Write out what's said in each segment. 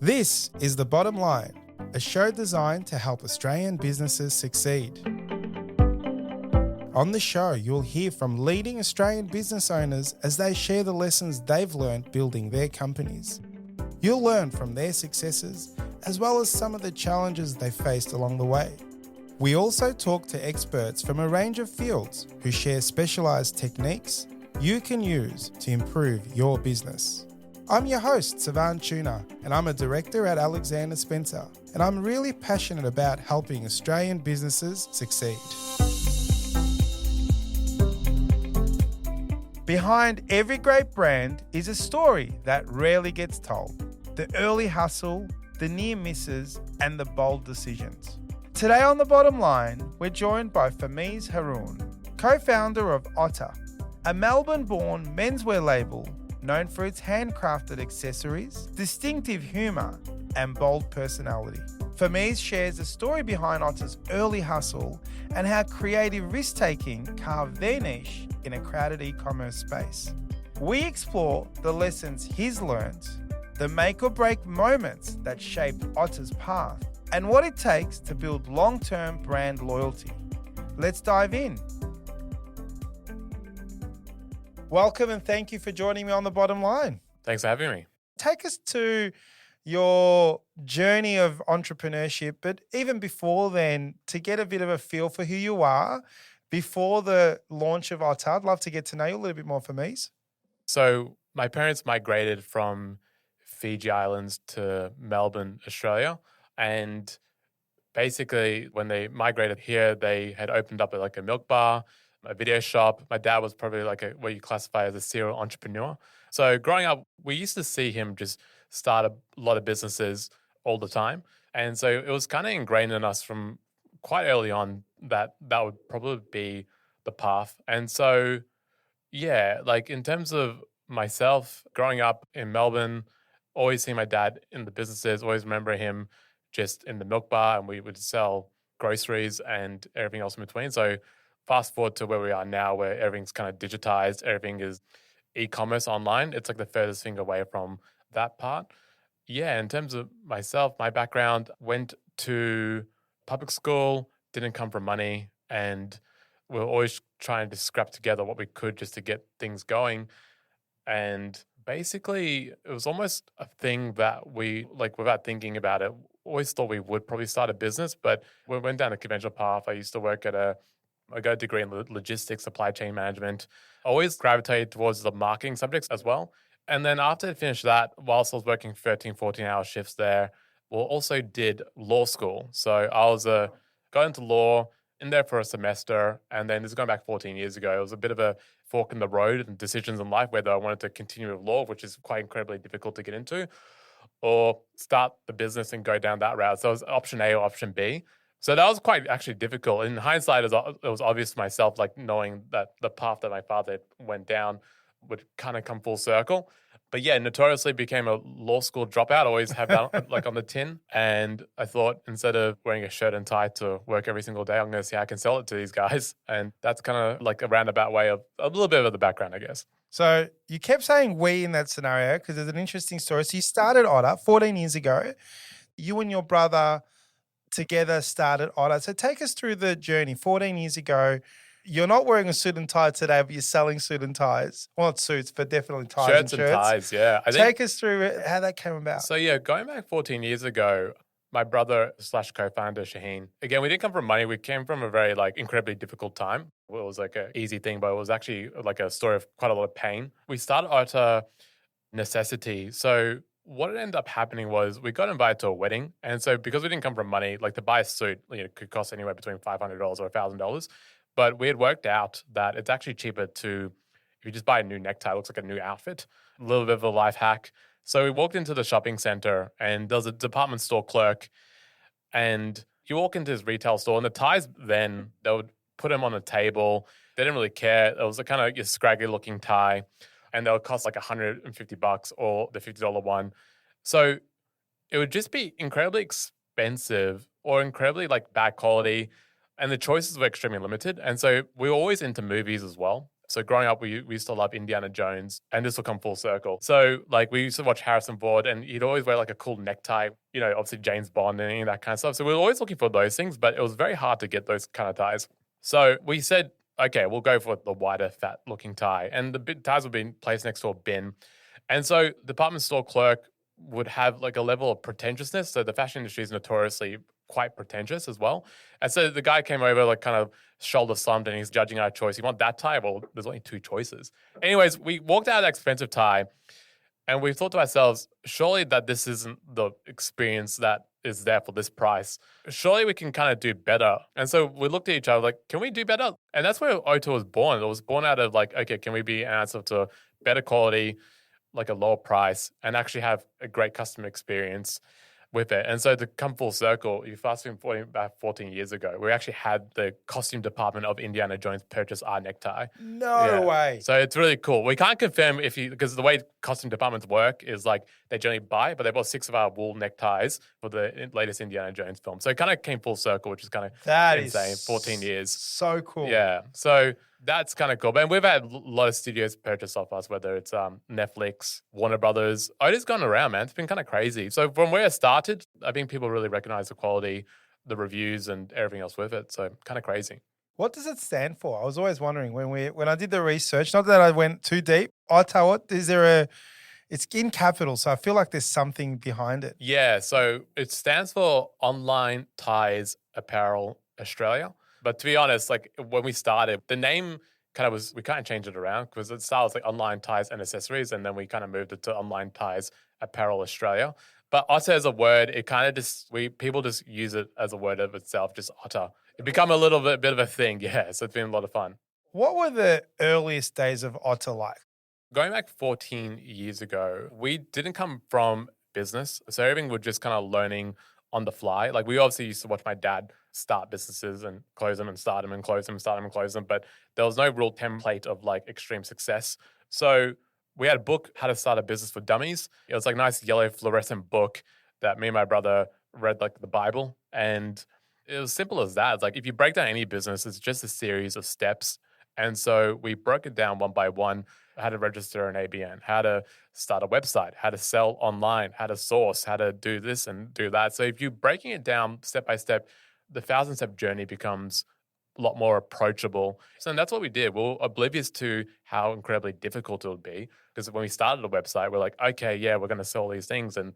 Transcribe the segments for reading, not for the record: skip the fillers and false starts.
This is The Bottom Line, a show designed to help Australian businesses succeed. On the show, you'll hear from leading Australian business owners as they share the lessons they've learned building their companies. You'll learn from their successes as well as some of the challenges they faced along the way. We also talk to experts from a range of fields who share specialised techniques you can use to improve your business. I'm your host, Savan Tuna, and I'm a director at Alexander Spencer, and I'm really passionate about helping Australian businesses succeed. Behind every great brand is a story that rarely gets told. The early hustle, the near misses, and the bold decisions. Today on The Bottom Line, we're joined by Fameez Haroon, co-founder of OTAA, a Melbourne-born menswear label known for its handcrafted accessories, distinctive humour, and bold personality. Fameez shares the story behind OTAA's early hustle and how creative risk-taking carved their niche in a crowded e-commerce space. We explore the lessons he's learned, the make-or-break moments that shaped OTAA's path, and what it takes to build long-term brand loyalty. Let's dive in. Welcome and thank you for joining me on The Bottom Line. Thanks for having me. Take us to your journey of entrepreneurship, but even before then, to get a bit of a feel for who you are before the launch of OTAA. I'd love to get to know you a little bit more, Fameez. So my parents migrated from Fiji Islands to Melbourne, Australia. And basically when they migrated here, they had opened up a milk bar, a video shop. My dad was probably what you classify as a serial entrepreneur. So growing up, we used to see him just start a lot of businesses all the time. And so it was kind of ingrained in us from quite early on that would probably be the path. And so, yeah, in terms of myself, growing up in Melbourne, always seeing my dad in the businesses, always remember him just in the milk bar, and we would sell groceries and everything else in between. So fast forward to where we are now, where everything's kind of digitized, everything is e-commerce online. It's the furthest thing away from that part. Yeah, in terms of myself, my background, went to public school, didn't come from money, and we were always trying to scrap together what we could just to get things going. And basically, it was almost a thing that we, without thinking about it, always thought we would probably start a business, but we went down a conventional path. I used to work I got a degree in logistics, supply chain management. I always gravitated towards the marketing subjects as well. And then after I finished that, whilst I was working 13, 14-hour shifts there, we also did law school. So I was got into law, in there for a semester, and then this is going back 14 years ago. It was a bit of a fork in the road and decisions in life, whether I wanted to continue with law, which is quite incredibly difficult to get into, or start the business and go down that route. So it was option A or option B. So that was quite actually difficult. In hindsight, it was obvious to myself, knowing that the path that my father went down would kind of come full circle. But yeah, notoriously became a law school dropout. Always have that on the tin. And I thought, instead of wearing a shirt and tie to work every single day, I'm going to see how I can sell it to these guys. And that's kind of a roundabout way of a little bit of the background, I guess. So you kept saying we in that scenario because there's an interesting story. So you started OTAA 14 years ago. You and your brother together started OTAA. So take us through the journey. 14 years ago, you're not wearing a suit and tie today, but you're selling suit and ties. Well, not suits, but definitely ties shirts and shirts. And ties, yeah. Take us through how that came about. So yeah, going back 14 years ago, my brother / co-founder, Shaheen, again, we didn't come from money. We came from a very incredibly difficult time. It was an easy thing, but it was actually a story of quite a lot of pain. We started out of necessity. So what ended up happening was we got invited to a wedding. And so because we didn't come from money, to buy a suit, could cost anywhere between $500 or $1,000. But we had worked out that it's actually cheaper if you just buy a new necktie, it looks like a new outfit, a little bit of a life hack. So we walked into the shopping center and there was a department store clerk, and you walk into his retail store and the ties then, they would put them on a table. They didn't really care. It was a kind of scraggly looking tie, and they would cost $150 or the $50 one. So it would just be incredibly expensive or incredibly bad quality. And the choices were extremely limited. And so we were always into movies as well. So growing up, we used to love Indiana Jones, and this will come full circle. So like we used to watch Harrison Ford, and he'd always wear like a cool necktie, obviously James Bond and any of that kind of stuff. So we were always looking for those things, but it was very hard to get those kind of ties. So we said, okay, we'll go for the wider, fat-looking tie, and the ties would be placed next to a bin. And so the department store clerk would have like a level of pretentiousness. So the fashion industry is notoriously quite pretentious as well. And so the guy came over like kind of shoulder slumped and he's judging our choice. You want that tie? Well, there's only two choices. Anyways, we walked out of that expensive tie and we thought to ourselves, surely that this isn't the experience that is there for this price. Surely we can kind of do better. And so we looked at each other like, can we do better? And that's where OTAA was born. It was born out of like, okay, can we be an answer to better quality, like a lower price, and actually have a great customer experience with it. And so to come full circle, you fast forward about 14 years ago, we actually had the costume department of Indiana Jones purchase our necktie. No way. So it's really cool. We can't confirm because the way costume departments work is like they generally buy, but they bought 6 of our wool neckties for the latest Indiana Jones film. So it kind of came full circle, which is kind of insane. 14 years. So cool. Yeah. So that's kind of cool. And we've had a lot of studios purchase off us, whether it's Netflix, Warner Brothers. It's gone around, man. It's been kind of crazy. So from where it started, I think people really recognize the quality, the reviews, and everything else with it. So kind of crazy. What does it stand for? I was always wondering when I did the research, not that I went too deep. OTAA, it's in capital, so I feel like there's something behind it. Yeah. So it stands for Online Ties Apparel Australia. But to be honest, like when we started, the name we kind of changed it around because it started like Online Ties and Accessories, and then we kind of moved it to Online Ties Apparel Australia. But OTAA as a word, it kind of people just use it as a word of itself, just OTAA. It become a little bit of a thing, yeah. So it's been a lot of fun. What were the earliest days of OTAA like? Going back 14 years ago, we didn't come from business. So everything was just kind of learning on the fly. Like we obviously used to watch my dad start businesses and close them and start them and close them, start them and close them. But there was no real template of like extreme success. So we had a book, How to Start a Business for Dummies. It was like a nice yellow fluorescent book that me and my brother read like the Bible. And it was simple as that. It's like if you break down any business, it's just a series of steps. And so we broke it down one by one, how to register an ABN, how to start a website, how to sell online, how to source, how to do this and do that. So if you're breaking it down step by step, the 1,000-step journey becomes a lot more approachable. So that's what we did. We were oblivious to how incredibly difficult it would be because when we started a website, we're like, okay, yeah, we're going to sell these things and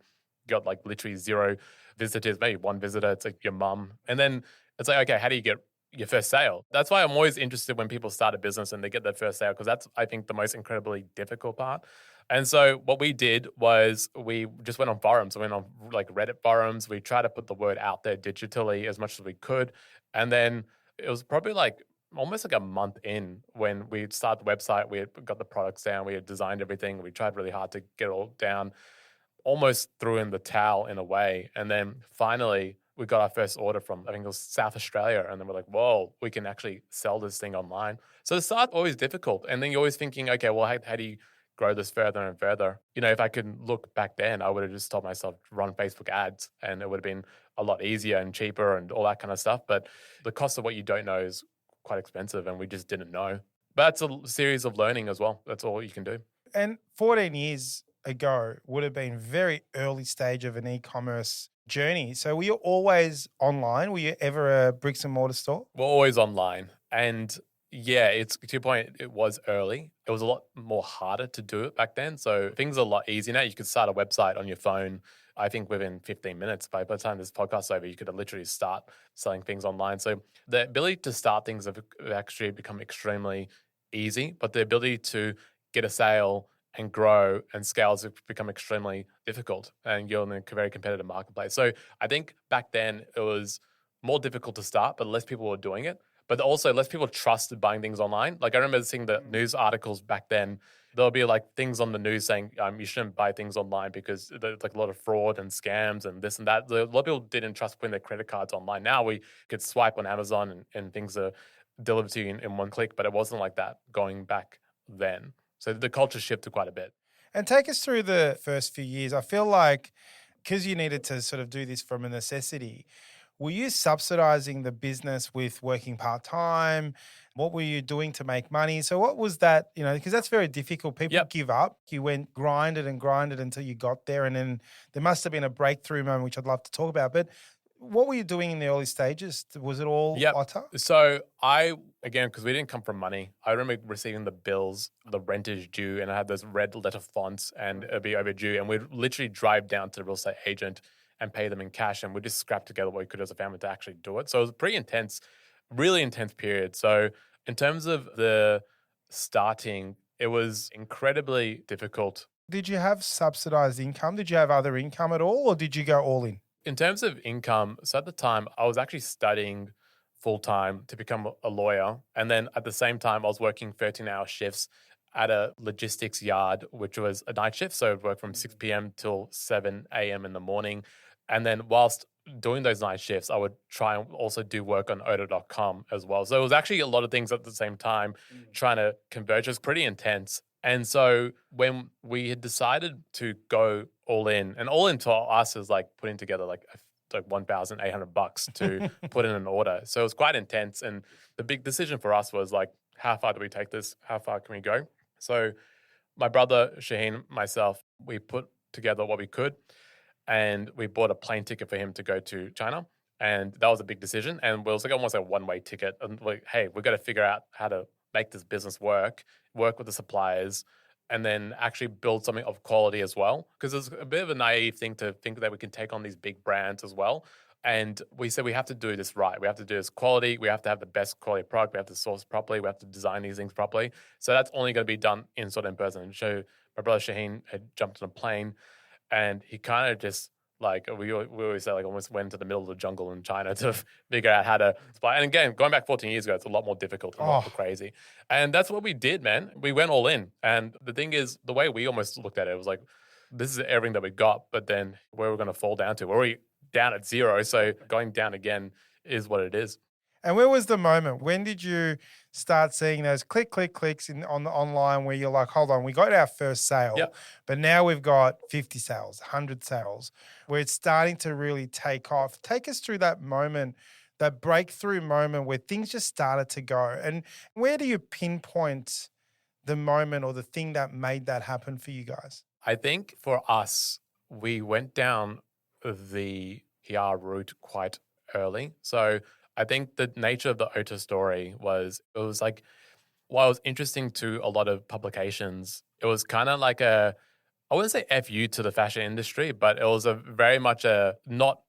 got like literally 0 visitors, maybe 1 visitor. It's like your mum. And then it's like, okay, how do you get your first sale? That's why I'm always interested when people start a business and they get their first sale because that's, I think, the most incredibly difficult part. And so what we did was we just went on forums. We went on like Reddit forums. We tried to put the word out there digitally as much as we could. And then it was probably like almost like a month in when we started the website. We had got the products down. We had designed everything. We tried really hard to get it all down, almost threw in the towel in a way. And then finally we got our first order from, I think it was South Australia. And then we're like, whoa, we can actually sell this thing online. So the start always difficult. And then you're always thinking, okay, well, how do you grow this further and further? If I could look back then, I would have just told myself run Facebook ads and it would have been a lot easier and cheaper and all that kind of stuff. But the cost of what you don't know is quite expensive and we just didn't know. But that's a series of learning as well. That's all you can do. And 14 years ago would have been very early stage of an e-commerce journey. So were you always online? Were you ever a bricks and mortar store? We're always online. And yeah, it's to your point, it was early. It was a lot more harder to do it back then. So things are a lot easier now. You could start a website on your phone, I think within 15 minutes. By the time this podcast's over, you could literally start selling things online. So the ability to start things have actually become extremely easy, but the ability to get a sale and grow and scale has become extremely difficult. And you're in a very competitive marketplace. So I think back then it was more difficult to start, but less people were doing it. But also less people trusted buying things online. Like I remember seeing the news articles back then. There'll be like things on the news saying you shouldn't buy things online because there's like a lot of fraud and scams and this and that. A lot of people didn't trust putting their credit cards online. Now we could swipe on Amazon and things are delivered to you in one click, but it wasn't like that going back then. So the culture shifted quite a bit. And take us through the first few years. I feel like because you needed to sort of do this from a necessity, were you subsidizing the business with working part-time? What were you doing to make money? So what was that, because that's very difficult. People Yep. give up. You went grinded and grinded until you got there. And then there must have been a breakthrough moment, which I'd love to talk about. But what were you doing in the early stages? Was it all Yep. OTAA? So again, because we didn't come from money, I remember receiving the bills, the rent is due, and I had those red letter fonts and it'd be overdue. And we'd literally drive down to the real estate agent and pay them in cash. And we just scrap together what we could as a family to actually do it. So it was a pretty intense, really intense period. So in terms of the starting, it was incredibly difficult. Did you have subsidized income? Did you have other income at all? Or did you go all in? In terms of income, so at the time, I was actually studying full time to become a lawyer. And then at the same time, I was working 13-hour shifts at a logistics yard, which was a night shift. So I'd work from 6 p.m. till 7 a.m. in the morning. And then whilst doing those night shifts, I would try and also do work on OTAA.com as well. So it was actually a lot of things at the same time trying to converge. It was pretty intense. And so when we had decided to go all in, and all in to us is like putting together like $1,800 to put in an order. So it was quite intense. And the big decision for us was like, how far do we take this? How far can we go? So my brother, Shaheen, myself, we put together what we could and we bought a plane ticket for him to go to China. And that was a big decision. And it was like almost a one-way ticket. And like, hey, we've got to figure out how to make this business work with the suppliers, and then actually build something of quality as well. Because it's a bit of a naive thing to think that we can take on these big brands as well. And we said we have to do this right. We have to do this quality. We have to have the best quality product. We have to source properly. We have to design these things properly. So that's only going to be done in person. So my brother Shaheen had jumped on a plane, and he kind of just like we always say, like almost went to the middle of the jungle in China to figure out how to supply. And again, going back 14 years ago, it's a lot more difficult and a lot more crazy. And that's what we did, man. We went all in. And the thing is, the way we almost looked at it was like, this is everything that we got, but then where we're going to fall down to? We're already down at zero. So going down again is what it is. And where was the moment? When did you start seeing those clicks on the online where you're like, hold on, we got our first sale, but now we've got 50 sales, 100 sales, where it's starting to really take off. Take us through that moment, that breakthrough moment where things just started to go. And where do you pinpoint the moment or the thing that made that happen for you guys? I think for us, we went down the PR route quite early. So I think the nature of the OTAA story was like, while it was interesting to a lot of publications, it was kind of like I wouldn't say FU to the fashion industry, but it was very much not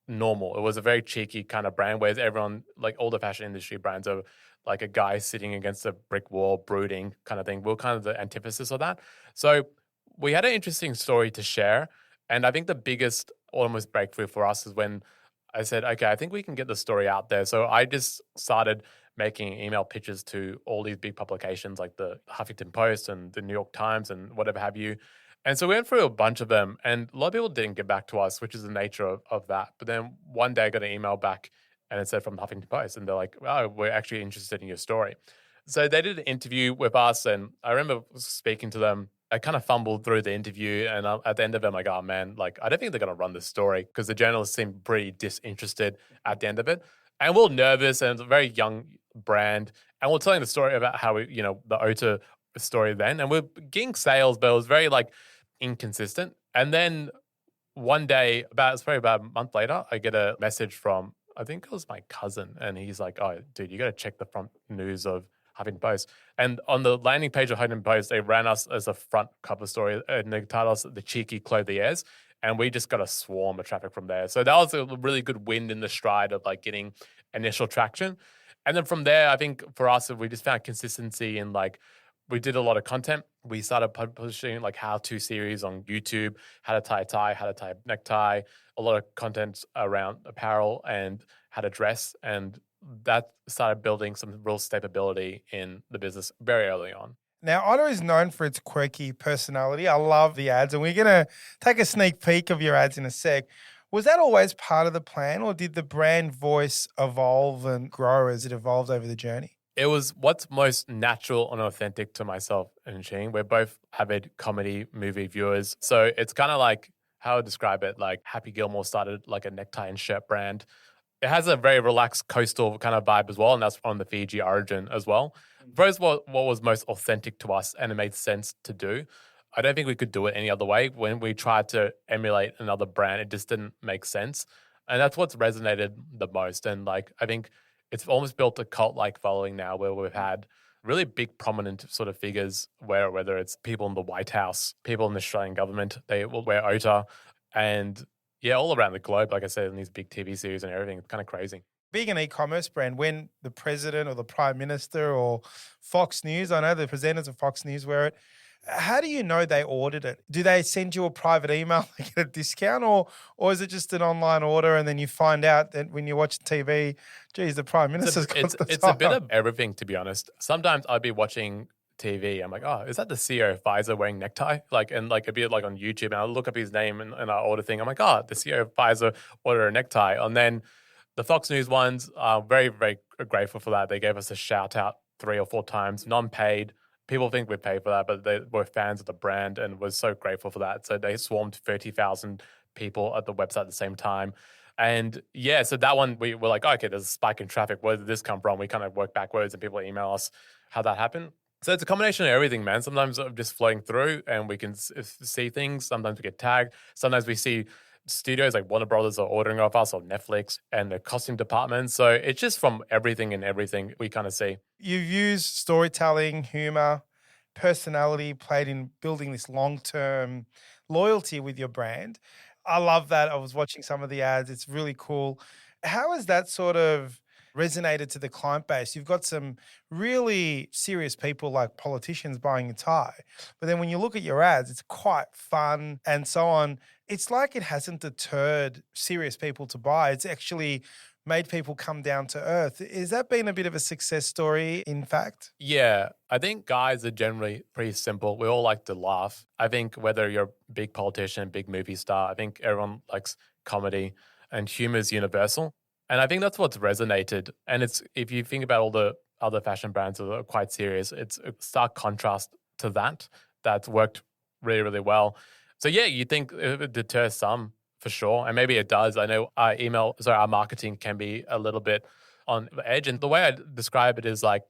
normal. It was a very cheeky kind of brand, whereas everyone, like all the fashion industry brands are like a guy sitting against a brick wall brooding kind of thing. We're kind of the antithesis of that. So we had an interesting story to share. And I think the biggest almost breakthrough for us is when I said, okay, I think we can get the story out there. So I just started making email pitches to all these big publications like the Huffington Post and the New York Times and whatever have you. And so we went through a bunch of them, and a lot of people didn't get back to us, which is the nature of that. But then one day I got an email back and it said from the Huffington Post, and they're like, oh, we're actually interested in your story. So they did an interview with us, and I remember speaking to them. I kind of fumbled through the interview, and at the end of it, I'm like, oh man, like I don't think they're going to run this story, because the journalists seemed pretty disinterested at the end of it. And we're nervous, and it's a very young brand. And we're telling the story about how we, the OTAA story then, and we're getting sales, but it was very like inconsistent. And then one day, it's probably about a month later, I get a message from, I think it was my cousin, and he's like, oh, dude, you got to check the front news of Huffington Post. And on the landing page of Huffington Post, they ran us as a front cover story, and they titled us The Cheeky Clothiers. And we just got a swarm of traffic from there. So that was a really good wind in the stride of like getting initial traction. And then from there, I think for us, we just found consistency in like, we did a lot of content. We started publishing like how-to series on YouTube, how to tie a tie, how to tie a necktie, a lot of content around apparel and how to dress. And that started building some real stability in the business very early on. Now, OTAA is known for its quirky personality. I love the ads, and we're going to take a sneak peek of your ads in a sec. Was that always part of the plan, or did the brand voice evolve and grow as it evolved over the journey? It was what's most natural and authentic to myself and Shane. We're both avid comedy movie viewers. So it's kind of like how I describe it, like Happy Gilmore started like a necktie and shirt brand. it has a very relaxed coastal kind of vibe as well, and that's on the Fiji origin as well. First, what was most authentic to us, and it made sense to do. I don't think we could do it any other way. When we tried to emulate another brand, it just didn't make sense, and that's what's resonated the most. And like, I think it's almost built a cult-like following now, where we've had really big, prominent sort of figures, whether it's people in the White House, people in the Australian government, they will wear OTA, and yeah, all around the globe, like I said, in these big TV series and everything. It's kind of crazy. Being an e-commerce brand, when the president or the prime minister or Fox News, I know the presenters of Fox News wear it, how do you know they ordered it? Do they send you a private email to get a discount, or is it just an online order and then you find out that when you watch TV, geez, the prime minister's got the It's a bit time? of everything, to be honest. Sometimes I'd be watching TV. I'm like, oh, is that the CEO of Pfizer wearing necktie? Like, and like, it'd be like on YouTube, and I'll look up his name and I order thing. I'm like, oh, the CEO of Pfizer ordered a necktie. And then the Fox News ones are very, very grateful for that. They gave us a shout out 3 or 4 times, non-paid. People think we paid for that, but they were fans of the brand and was so grateful for that. So they swarmed 30,000 people at the website at the same time. And yeah, so that one, we were like, oh, okay, there's a spike in traffic. Where did this come from? We kind of work backwards and people email us how that happened. So it's a combination of everything, man. Sometimes I'm just floating through and we can see things. Sometimes we get tagged. Sometimes we see studios like Warner Brothers are ordering off us, or Netflix and the costume department. So it's just from everything and everything we kind of see. You've used storytelling, humor, personality played in building this long-term loyalty with your brand. I love that. I was watching some of the ads. It's really cool. How has that sort of resonated to the client base? You've got some really serious people like politicians buying a tie. But then when you look at your ads, it's quite fun and so on. It's like it hasn't deterred serious people to buy. It's actually made people come down to earth. Has that been a bit of a success story, in fact? Yeah, I think guys are generally pretty simple. We all like to laugh. I think whether you're a big politician, big movie star, I think everyone likes comedy, and humor is universal. And I think that's what's resonated. And it's, if you think about all the other fashion brands that are quite serious, it's a stark contrast to that that's worked really, really well. So yeah, you think it would deter some for sure. And maybe it does. I know our marketing can be a little bit on the edge. And the way I describe it is like,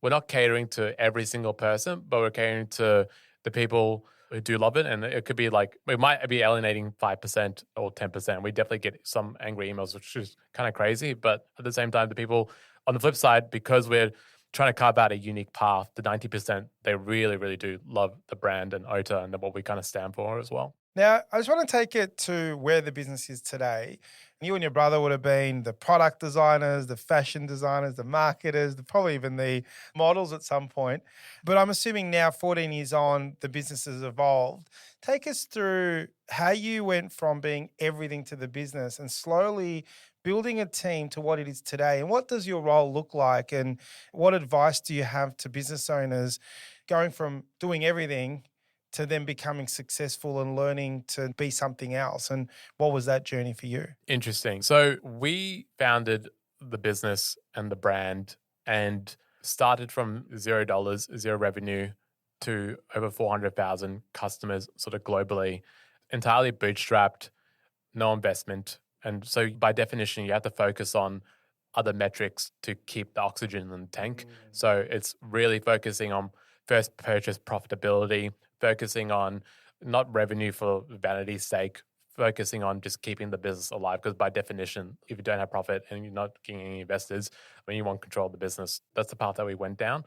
we're not catering to every single person, but we're catering to the people who do love it. And it could be like, we might be alienating 5% or 10%. We definitely get some angry emails, which is kind of crazy. But at the same time, the people on the flip side, because we're trying to carve out a unique path, the 90%, they really, really do love the brand and OTA and what we kind of stand for as well. Now, I just want to take it to where the business is today. You and your brother would have been the product designers, the fashion designers, the marketers, probably even the models at some point. But I'm assuming now, 14 years on, the business has evolved. Take us through how you went from being everything to the business and slowly building a team to what it is today. And what does your role look like? And what advice do you have to business owners going from doing everything to then becoming successful and learning to be something else? And what was that journey for you? Interesting. So we founded the business and the brand and started from $0, zero revenue, to over 400,000 customers sort of globally, entirely bootstrapped, no investment. And so by definition, you have to focus on other metrics to keep the oxygen in the tank. So it's really focusing on first purchase profitability, focusing on not revenue for vanity's sake, focusing on just keeping the business alive. Because by definition, if you don't have profit and you're not getting any investors, when you want control of the business, that's the path that we went down.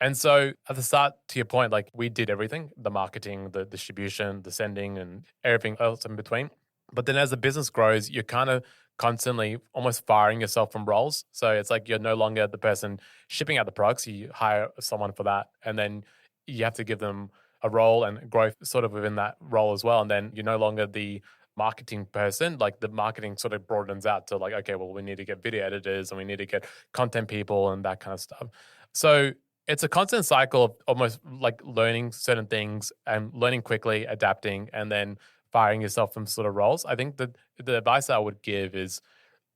And so at the start, to your point, like we did everything, the marketing, the distribution, the sending, and everything else in between. But then as the business grows, you're kind of constantly almost firing yourself from roles. So it's like you're no longer the person shipping out the products. You hire someone for that. And then you have to give them a role and growth sort of within that role as well. And then you're no longer the marketing person. Like the marketing sort of broadens out to like, okay, well, we need to get video editors and we need to get content people and that kind of stuff. So it's a constant cycle of almost like learning certain things and learning quickly, adapting, and then firing yourself from sort of roles. I think that the advice I would give is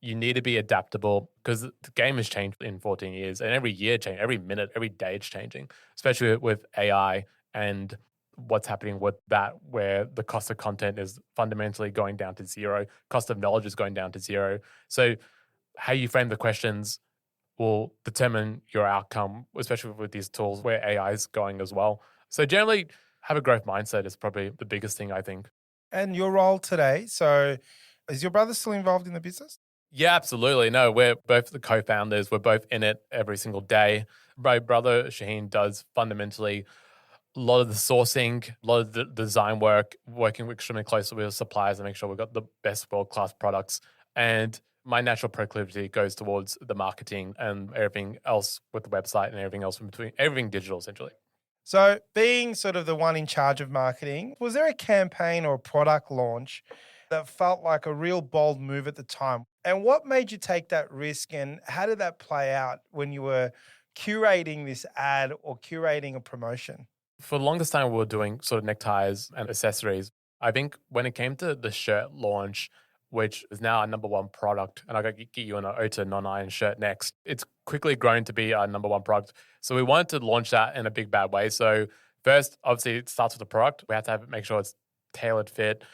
you need to be adaptable because the game has changed in 14 years and every year change, every minute, every day it's changing, especially with AI and what's happening with that, where the cost of content is fundamentally going down to zero, cost of knowledge is going down to zero. So how you frame the questions will determine your outcome, especially with these tools where AI is going as well. So generally, have a growth mindset is probably the biggest thing, I think. And your role today. So is your brother still involved in the business? Yeah, absolutely. No, we're both the co-founders. We're both in it every single day. My brother Shaheen does fundamentally a lot of the sourcing, a lot of the design work, working extremely closely with suppliers to make sure we've got the best world-class products. And my natural proclivity goes towards the marketing and everything else with the website and everything else in between, everything digital essentially. So being sort of the one in charge of marketing, was there a campaign or a product launch that felt like a real bold move at the time? And what made you take that risk, and how did that play out when you were curating this ad or curating a promotion? For the longest time, we were doing sort of neckties and accessories. I think when it came to the shirt launch, which is now our number one product, and I got to get you an OTAA non-iron shirt next, it's quickly grown to be our number one product. So we wanted to launch that in a big bad way. So first, obviously, it starts with the product. We had to make sure it's tailored fit.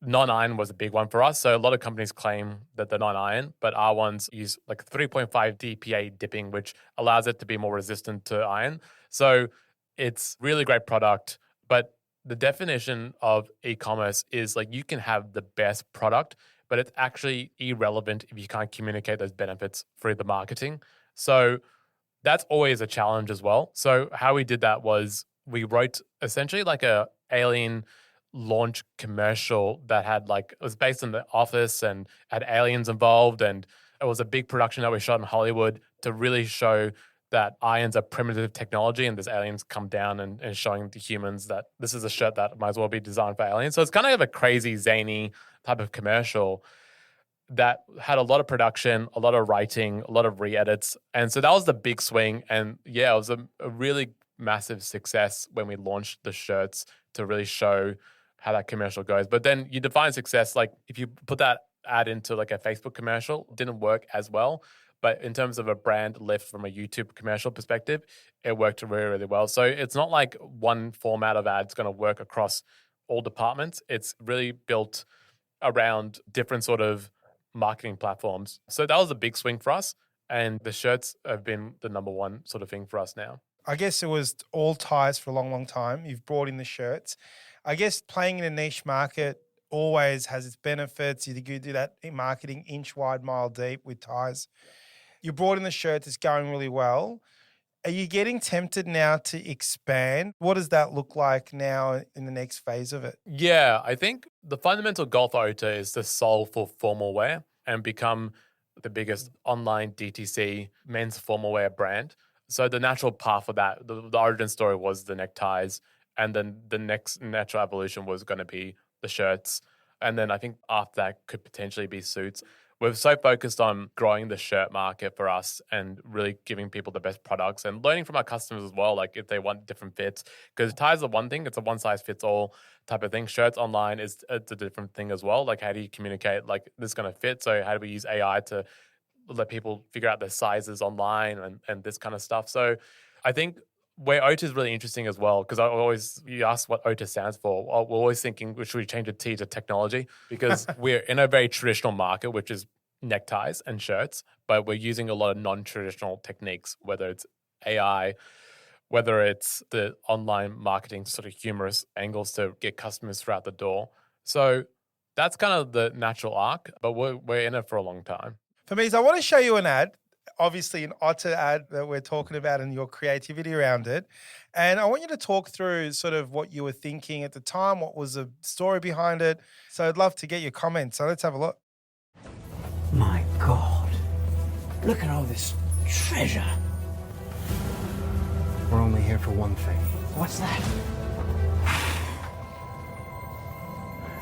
Non-iron was a big one for us. So a lot of companies claim that they're non-iron, but our ones use like 3.5 dpa dipping, which allows it to be more resistant to iron. So it's really great product, but the definition of e-commerce is like you can have the best product, but it's actually irrelevant if you can't communicate those benefits through the marketing. So that's always a challenge as well. So how we did that was we wrote essentially like a alien launch commercial that had like, it was based in the office and had aliens involved. And it was a big production that we shot in Hollywood to really show that irons are primitive technology and this aliens come down and showing the humans that this is a shirt that might as well be designed for aliens. So it's kind of a crazy, zany type of commercial that had a lot of production, a lot of writing, a lot of re-edits. And so that was the big swing. And yeah, it was a really massive success when we launched the shirts to really show how that commercial goes. But then you define success, like if you put that ad into like a Facebook commercial, it didn't work as well. But in terms of a brand lift from a YouTube commercial perspective, it worked really, really well. So it's not like one format of ad is going to work across all departments. It's really built around different sort of marketing platforms. So that was a big swing for us. And the shirts have been the number one sort of thing for us now. I guess it was all ties for a long, long time. You've brought in the shirts. I guess playing in a niche market always has its benefits. You do that in marketing inch wide, mile deep with ties. You brought in the shirts, it's going really well. Are you getting tempted now to expand? What does that look like now in the next phase of it? Yeah, I think the fundamental goal for OTAA is to solve for formal wear and become the biggest online DTC men's formal wear brand. So the natural path for that, the origin story was the neckties. And then the next natural evolution was going to be the shirts. And then I think after that could potentially be suits. We're so focused on growing the shirt market for us and really giving people the best products and learning from our customers as well, like if they want different fits. Because ties are one thing, it's a one size fits all type of thing. Shirts online it's a different thing as well. Like how do you communicate, like this is going to fit? So how do we use AI to let people figure out their sizes online and this kind of stuff? So I think where OTAA is really interesting as well, because you ask what OTAA stands for. We're always thinking, should we change the T to technology? Because we're in a very traditional market, which is neckties and shirts, but we're using a lot of non-traditional techniques, whether it's AI, whether it's the online marketing sort of humorous angles to get customers throughout the door. So that's kind of the natural arc, but we're in it for a long time. Fameez, I want to show you an ad. Obviously an OTAA ad that we're talking about and your creativity around it. And I want you to talk through sort of what you were thinking at the time, what was the story behind it. So I'd love to get your comments. So let's have a look. My God, look at all this treasure. We're only here for one thing. What's that?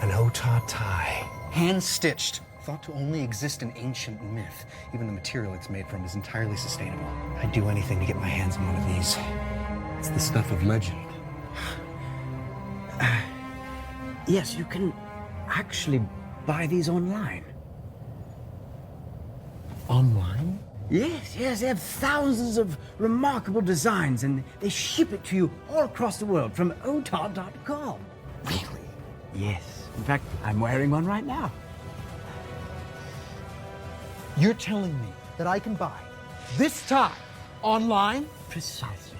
An OTAA tie. Hand-stitched. Thought to only exist in ancient myth. Even the material it's made from is entirely sustainable. I'd do anything to get my hands on one of these. It's the stuff of legend. Yes, you can actually buy these online. Online? Yes, they have thousands of remarkable designs and they ship it to you all across the world from OTAA.com. Really? Yes, in fact, I'm wearing one right now. You're telling me that I can buy this tie online? Precisely.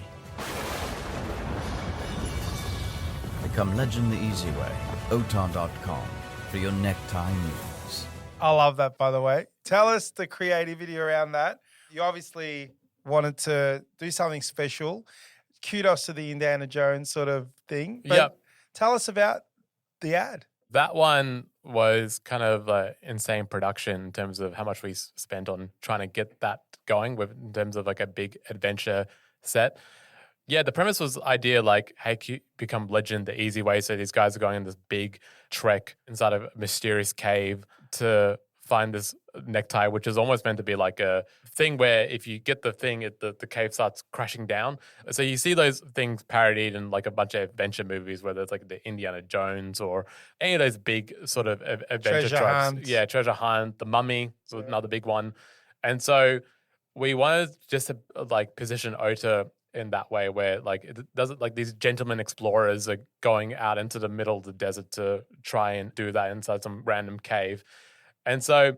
Become legend the easy way. OTAA.com for your necktie news. I love that, by the way. Tell us the creativity around that. You obviously wanted to do something special. Kudos to the Indiana Jones sort of thing. But Yep. tell us about the ad. That one was kind of insane production in terms of how much we spent on trying to get that going with in terms of like a big adventure set. Yeah, the premise was idea like, hey, become legend the easy way. So these guys are going on this big trek inside of a mysterious cave to find this necktie, which is almost meant to be like a thing where if you get the thing, the cave starts crashing down. So you see those things parodied in like a bunch of adventure movies, whether it's like the Indiana Jones or any of those big sort of adventure Treasure tropes. Hunt. Yeah, Treasure Hunt, The Mummy was another big one. And so we wanted just to like position OTAA in that way where like it doesn't like these gentlemen explorers are going out into the middle of the desert to try and do that inside some random cave. And so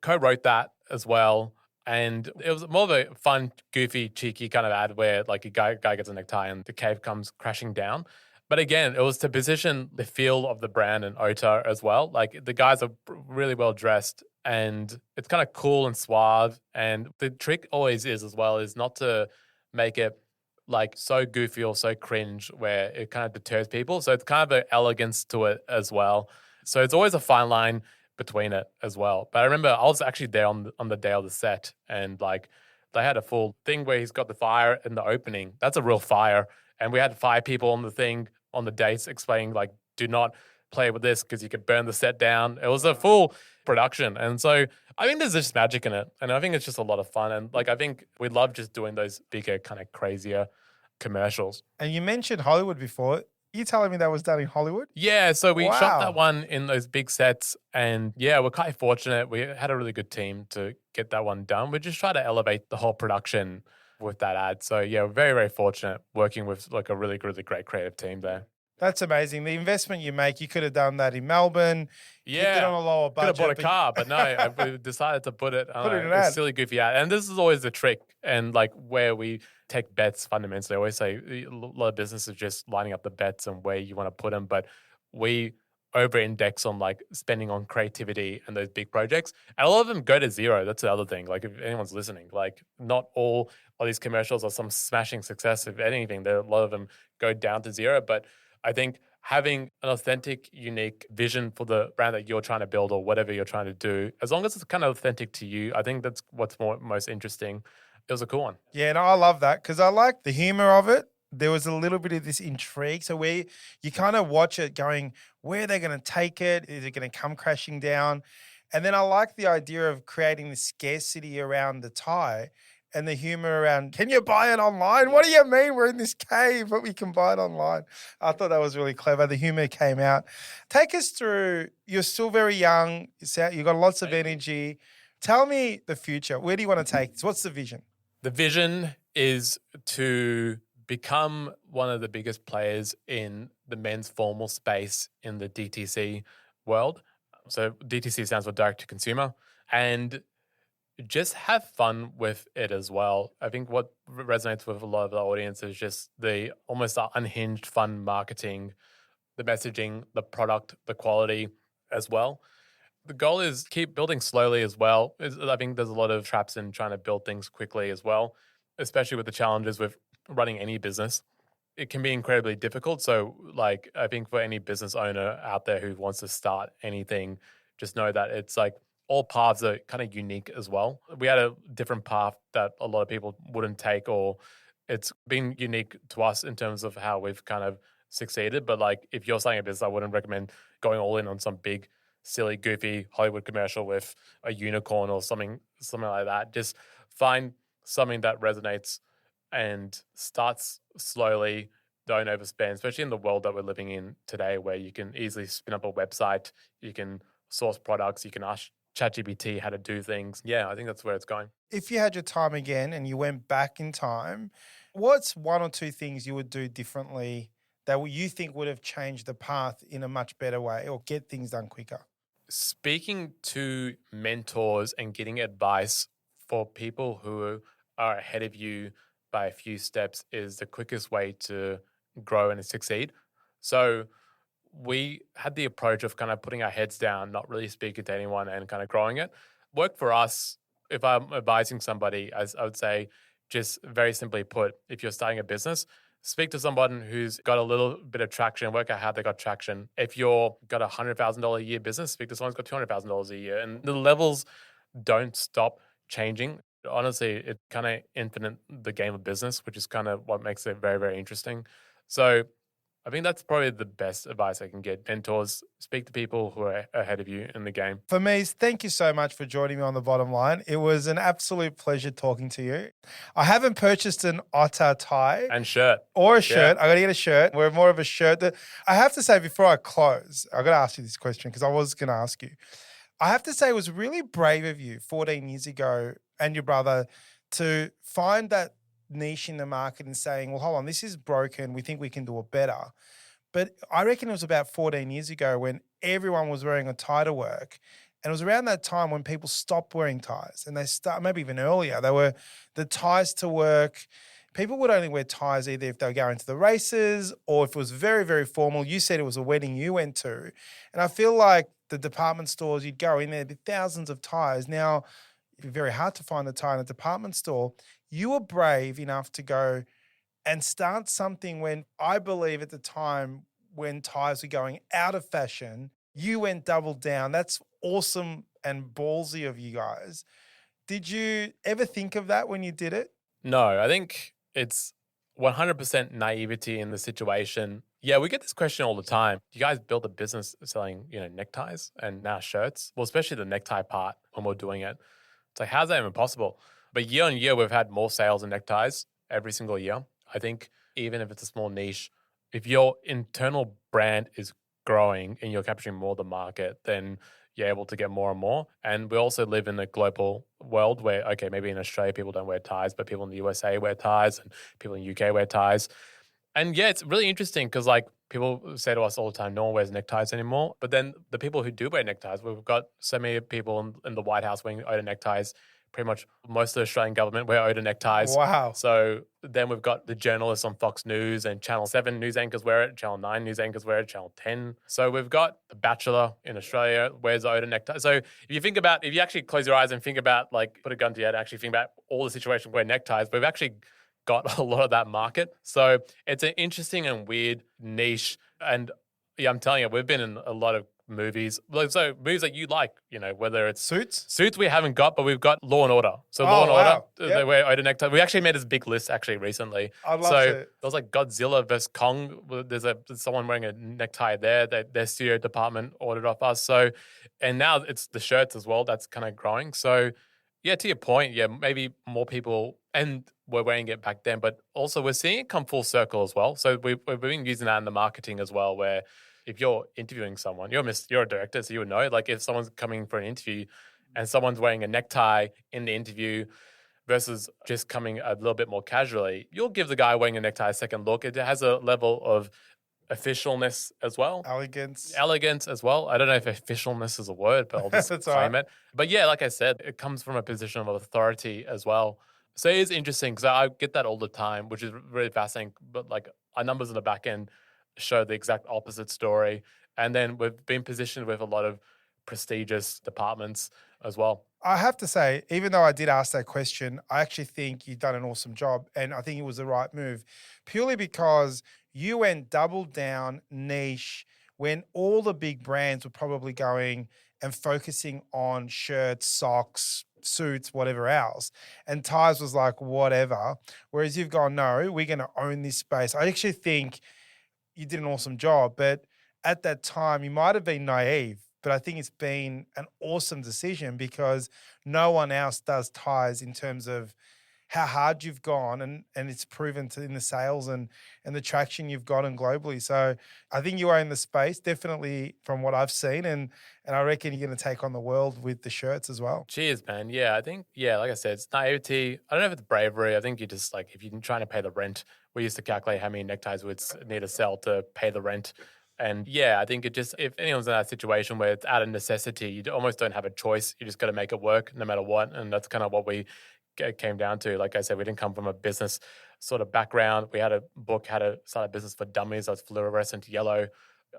co-wrote that as well. And it was more of a fun, goofy, cheeky kind of ad where like a guy gets a necktie and the cave comes crashing down. But again, it was to position the feel of the brand and OTAA as well. Like the guys are really well dressed and it's kind of cool and suave. And the trick always is as well is not to make it like so goofy or so cringe where it kind of deters people. So it's kind of an elegance to it as well. So it's always a fine line between it as well. But I remember I was actually there on the day of the set and like they had a full thing where he's got the fire in the opening. That's a real fire. And we had 5 people on the thing on the dates explaining like, do not play with this because you could burn the set down. It was a full production. And so I think there's just magic in it. And I think it's just a lot of fun. And like, I think we love just doing those bigger, kind of crazier commercials. And you mentioned Hollywood before. You telling me that was done in Hollywood? Yeah, so we shot Wow. that one in those big sets. And yeah, we're quite fortunate. We had a really good team to get that one done. We just try to elevate the whole production with that ad. So yeah, we're very, very fortunate working with like a really, really great creative team there. That's amazing. The investment you make, you could have done that in Melbourne. Kept it on a lower Could have budget. bought a car, but no, we decided to put it on Put it in an a ad. silly, goofy ad. And this is always the trick and like where we take bets fundamentally. I always say a lot of businesses just lining up the bets and where you want to put them, but we over-index on like spending on creativity and those big projects. And a lot of them go to zero. That's the other thing. Like if anyone's listening, like not all of these commercials are some smashing success. If anything, a lot of them go down to zero. But I think having an authentic, unique vision for the brand that you're trying to build or whatever you're trying to do, as long as it's kind of authentic to you, I think that's what's most interesting. It was a cool one. Yeah, no, I love that because I like the humor of it. There was a little bit of this intrigue. So where you kind of watch it going, where are they going to take it? Is it going to come crashing down? And then I like the idea of creating the scarcity around the tie and the humor around, can you buy it online? What do you mean we're in this cave, but we can buy it online? I thought that was really clever. The humor came out. Take us through, you're still very young. You've got lots of energy. Tell me the future. Where do you want to take this? What's the vision? The vision is to become one of the biggest players in the men's formal space in the DTC world. So DTC stands for direct to consumer. And just have fun with it as well. I think what resonates with a lot of the audience is just the almost unhinged fun marketing, the messaging, the product, the quality as well. The goal is keep building slowly as well. I think there's a lot of traps in trying to build things quickly as well, especially with the challenges with running any business. It can be incredibly difficult. So like, I think for any business owner out there who wants to start anything, just know that it's like, all paths are kind of unique as well. We had a different path that a lot of people wouldn't take, or it's been unique to us in terms of how we've kind of succeeded. But like, if you're starting a business, I wouldn't recommend going all in on some big, silly, goofy Hollywood commercial with a unicorn or something like that. Just find something that resonates and starts slowly. Don't overspend, especially in the world that we're living in today, where you can easily spin up a website, you can source products, you can ask ChatGPT how to do things. Yeah, I think that's where it's going. If you had your time again and you went back in time, what's 1 or 2 things you would do differently that you think would have changed the path in a much better way or get things done quicker? speaking to mentors and getting advice for people who are ahead of you by a few steps is the quickest way to grow and succeed. So we had the approach of kind of putting our heads down, not really speaking to anyone and kind of growing it. Work for us, if I'm advising somebody, as I would say, just very simply put, if you're starting a business, speak to someone who's got a little bit of traction, work out how they got traction. If you're got a $100,000 a year business, speak to someone who's got $200,000 a year. And the levels don't stop changing. Honestly, it's kind of infinite, the game of business, which is kind of what makes it very, very interesting. So I think that's probably the best advice I can get. Mentors, speak to people who are ahead of you in the game. Fameez, thank you so much for joining me on The Bottom Line. It was an absolute pleasure talking to you. I haven't purchased an OTAA tie. And shirt. Or a shirt. I got to get a shirt. We're more of a shirt. I have to say, before I close, I got to ask you this question because I was going to ask you. I have to say it was really brave of you 14 years ago and your brother to find that niche in the market and saying, well, hold on, this is broken. We think we can do it better. But I reckon it was about 14 years ago when everyone was wearing a tie to work. And it was around that time when people stopped wearing ties and they start, maybe even earlier, they were the ties to work. People would only wear ties either if they were going to the races or if it was very, very formal. You said it was a wedding you went to. And I feel like the department stores, you'd go in there, there'd be thousands of ties. Now, it'd be very hard to find a tie in a department store. You were brave enough to go and start something when I believe at the time when ties were going out of fashion, you went double down. That's awesome and ballsy of you guys. Did you ever think of that when you did it? No, I think it's 100% naivety in the situation. Yeah, we get this question all the time. You guys built a business selling, neckties and now shirts? Well, especially the necktie part when we're doing it. It's like, how's that even possible? But year on year, we've had more sales in neckties every single year. I think even if it's a small niche, if your internal brand is growing and you're capturing more of the market, then you're able to get more and more. And we also live in a global world where, okay, maybe in Australia, people don't wear ties, but people in the USA wear ties and people in the UK wear ties. And yeah, it's really interesting because people say to us all the time, no one wears neckties anymore. But then the people who do wear neckties, we've got so many people in the White House wearing OTAA neckties. Pretty much most of the Australian government wear OTAA neckties. Wow. So then we've got the journalists on Fox News and Channel 7 news anchors wear it, Channel 9 news anchors wear it, Channel 10. So we've got The Bachelor in Australia wears the OTAA necktie. So if you actually close your eyes and think about, put a gun to your head and actually think about all the situations where neckties, we've actually got a lot of that market. So it's an interesting and weird niche. And yeah, I'm telling you, we've been in a lot of movies. So movies that you like, whether it's Suits we haven't got, but we've got Law and Order. So Law and Order, they wear OTAA neckties. We actually made this big list recently. I'd love to. There was Godzilla vs. Kong. There's someone wearing a necktie there. Their studio department ordered off us. So, and now it's the shirts as well. That's kind of growing. So yeah, to your point, yeah, maybe more people and we're wearing it back then, but also we're seeing it come full circle as well. So we've been using that in the marketing as well, where if you're interviewing someone, you're a director, so you would know, if someone's coming for an interview and someone's wearing a necktie in the interview versus just coming a little bit more casually, you'll give the guy wearing a necktie a second look. It has a level of officialness as well. Elegance as well. I don't know if officialness is a word, but I'll just claim it. But yeah, like I said, it comes from a position of authority as well. So it is interesting because I get that all the time, which is really fascinating. But our numbers in the back end show the exact opposite story. And then we've been positioned with a lot of prestigious departments as well. I have to say, even though I did ask that question, I actually think you've done an awesome job. And I think it was the right move purely because you went double down niche when all the big brands were probably going and focusing on shirts, socks, suits, whatever else. And ties was whatever. Whereas you've gone, no, we're going to own this space. I actually think you did an awesome job. But at that time, you might have been naive. But I think it's been an awesome decision because no one else does ties in terms of how hard you've gone and it's proven in the sales and the traction you've gotten globally. So I think you own the space, definitely from what I've seen. And I reckon you're going to take on the world with the shirts as well. Cheers, man. Yeah, I think, like I said, it's naivety. I don't know if it's bravery. I think you just if you're trying to pay the rent, we used to calculate how many neckties we'd need to sell to pay the rent And yeah, I think it just, if anyone's in that situation where it's out of necessity, you almost don't have a choice. You just got to make it work no matter what. And that's kind of what we came down to. Like I said, we didn't come from a business sort of background. We had a book, how to start a business for dummies. That's fluorescent yellow.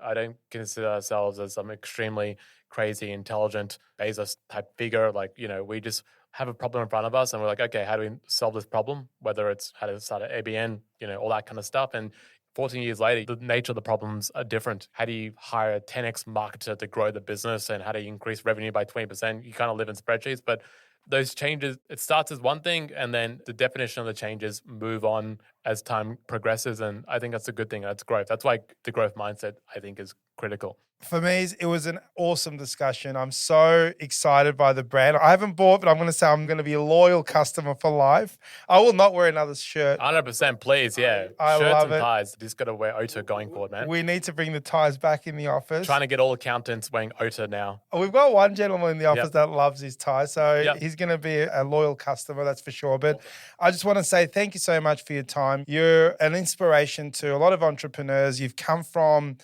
I don't consider ourselves as some extremely crazy, intelligent Bezos type figure. Like, we just have a problem in front of us and we're like, okay, how do we solve this problem? Whether it's how to start an ABN, all that kind of stuff. And 14 years later, the nature of the problems are different. How do you hire a 10x marketer to grow the business, and how do you increase revenue by 20%? You kind of live in spreadsheets, but those changes, it starts as one thing, and then the definition of the changes move on as time progresses. And I think that's a good thing. That's growth. That's why the growth mindset, I think, is critical. Fameez, it was an awesome discussion. I'm so excited by the brand. I haven't bought, but I'm going to say I'm going to be a loyal customer for life. I will not wear another shirt. 100%, please, yeah. I Shirts love and it. ties. Just got to wear OTAA going forward, man. We need to bring the ties back in the office. Trying to get all accountants wearing OTAA now. We've got one gentleman in the office that loves his ties, so Yep. he's going to be a loyal customer, that's for sure. But I just want to say thank you so much for your time. You're an inspiration to a lot of entrepreneurs. You've come from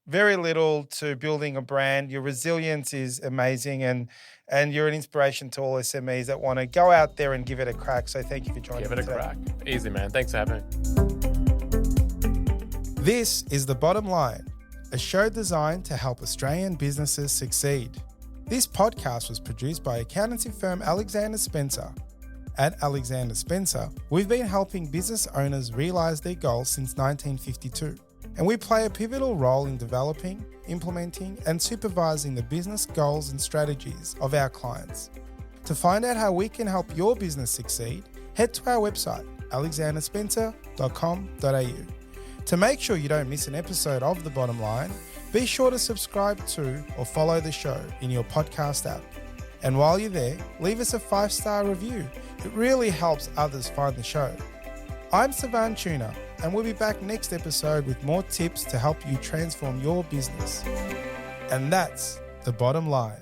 very little to building a brand. Your resilience is amazing, and you're an inspiration to all SMEs that want to go out there and give it a crack. So thank you for joining Give me it a today. crack. Easy, man. Thanks for having me. This is The Bottom Line, a show designed to help Australian businesses succeed. This podcast was produced by accountancy firm Alexander Spencer. At Alexander Spencer, we've been helping business owners realise their goals since 1952. And we play a pivotal role in developing, implementing, and supervising the business goals and strategies of our clients. To find out how we can help your business succeed, head to our website, alexanderspencer.com.au. To make sure you don't miss an episode of The Bottom Line, be sure to subscribe to or follow the show in your podcast app. And while you're there, leave us a 5-star review. It really helps others find the show. I'm Savan Tuna, and we'll be back next episode with more tips to help you transform your business. And that's The Bottom Line.